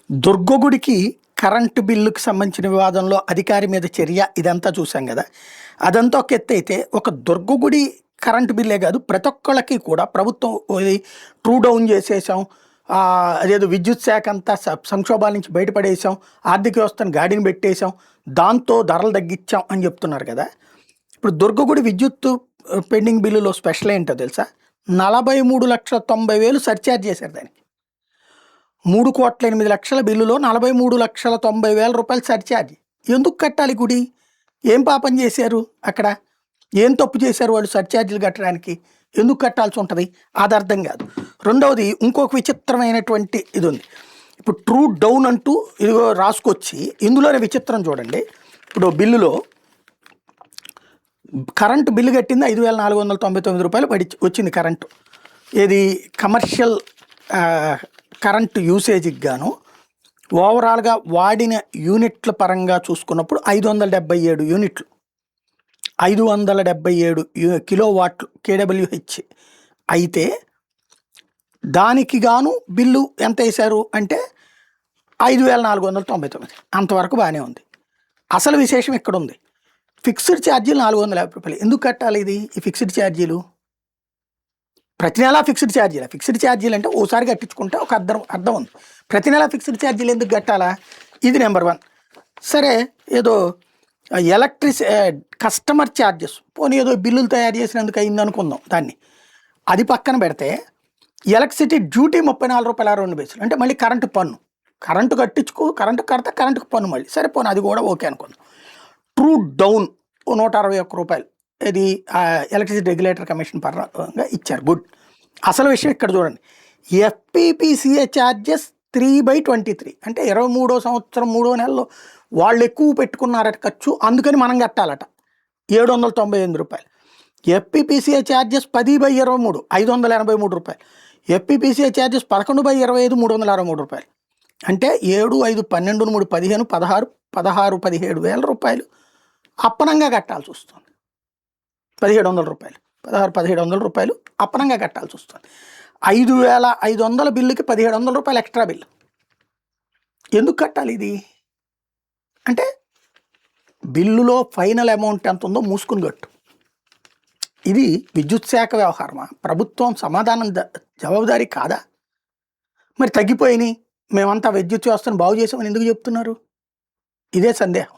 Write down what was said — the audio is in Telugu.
దుర్గగుడికి కరెంటు బిల్లుకి సంబంధించిన వివాదంలో అధికారి మీద చర్య ఇదంతా చూసాం కదా. అదంతా ఒక ఎత్తు అయితే, ఒక దుర్గగుడి కరెంటు బిల్లే కాదు, ప్రతి ఒక్కళ్ళకి కూడా ప్రభుత్వం ఇది ట్రూ డౌన్ చేసేసాం, అదేదో విద్యుత్ శాఖ అంతా సంక్షోభాల నుంచి బయటపడేసాం, ఆర్థిక వ్యవస్థను గాడిని పెట్టేసాం, దాంతో ధరలు తగ్గించాం అని చెప్తున్నారు కదా. ఇప్పుడు దుర్గగుడి విద్యుత్ పెండింగ్ బిల్లులో స్పెషల్ ఏంటో తెలుసా? 43,90,000 సర్ఛార్జ్ చేశారు దానికి. 3,08,00,000 బిల్లులో 43,90,000 రూపాయలు సర్ఛార్జ్. ఎందుకు కట్టాలి గుడి? ఏం పాపం చేశారు అక్కడ? ఏం తప్పు చేశారు వాళ్ళు సర్ఛార్జీలు కట్టడానికి? ఎందుకు కట్టాల్సి ఉంటుంది? అది అర్థం కాదు. రెండవది, ఇంకొక విచిత్రమైనటువంటి ఇది ఉంది. ఇప్పుడు ట్రూ డౌన్ అంటూ ఇదిగో రాసుకొచ్చి, ఇందులోనే విచిత్రం చూడండి. ఇప్పుడు బిల్లులో కరెంటు బిల్లు కట్టింది 5,499 రూపాయలు వచ్చింది కరెంటు. ఏది కమర్షియల్ కరెంటు యూసేజ్కి గాను ఓవరాల్గా వాడిన యూనిట్ల పరంగా చూసుకున్నప్పుడు 577 యూనిట్లు, 577 కిలోవాట్లు కేడబ్ల్యూహెచ్ అయితే, దానికి గాను బిల్లు ఎంత వేశారు అంటే 5,499. అంతవరకు బాగానే ఉంది. అసలు విశేషం ఇక్కడ ఉంది. ఫిక్స్డ్ ఛార్జీలు 450 రూపాయలు. ఎందుకు కట్టాలి ఇది? ఈ ఫిక్స్డ్ ఛార్జీలు ప్రతి నెలా ఫిక్స్డ్ ఛార్జీలు. ఫిక్స్డ్ ఛార్జీలు అంటే ఓసారి కట్టించుకుంటే ఒక అర్థం ఉంది. ప్రతి నెలా ఫిక్స్డ్ ఛార్జీలు ఎందుకు కట్టాలా? ఇది నెంబర్ 1. సరే, ఏదో కస్టమర్ ఛార్జెస్ పోనీ ఏదో బిల్లులు తయారు చేసినందుకు అయింది అనుకుందాం దాన్ని. అది పక్కన పెడితే ఎలక్ట్రిసిటీ డ్యూటీ 34 రూపాయల 2 పైసలు. అంటే మళ్ళీ కరెంటు పన్ను. కరెంటు కడితే కరెంటుకు పన్ను మళ్ళీ. సరే పోనీ అది కూడా ఓకే అనుకుందాం. ట్రూ డౌన్ 161 రూపాయలు ఇది ఎలక్ట్రిసిటీ రెగ్యులేటర్ కమిషన్ పరంగా ఇచ్చారు. గుడ్. అసలు విషయం ఇక్కడ చూడండి. ఎఫ్పిపిసిఏ ఛార్జెస్ 3/23 అంటే 23వ సంవత్సరం 3వ నెలలో వాళ్ళు ఎక్కువ పెట్టుకున్నారట ఖర్చు, అందుకని మనం కట్టాలట 798 రూపాయలు. ఎఫ్పిపిసిఏ ఛార్జెస్ 10/23 583 రూపాయలు. ఎఫ్పిపిసిఏ ఛార్జెస్ 11/25 363 రూపాయలు. అంటే 7, 5, 12, 3, 15, 16, 17,000 రూపాయలు అప్పనంగా కట్టాల్సి వస్తుంది. 1,700 రూపాయలు, 1700 రూపాయలు అప్పనంగా కట్టాల్సి వస్తుంది. 5,500 బిల్లుకి 1,700 రూపాయలు ఎక్స్ట్రా బిల్లు. ఎందుకు కట్టాలి ఇది? అంటే బిల్లులో ఫైనల్ అమౌంట్ ఎంత ఉందో మూసుకుని కట్టు. ఇది విద్యుత్ శాఖ వ్యవహారమా? ప్రభుత్వం సమాధానం జవాబుదారీ కాదా? మరి తగ్గిపోయినాయి, మేమంతా విద్యుత్ వ్యవస్థను బాగు చేసామని ఎందుకు చెప్తున్నారు? ఇదే సందేహం.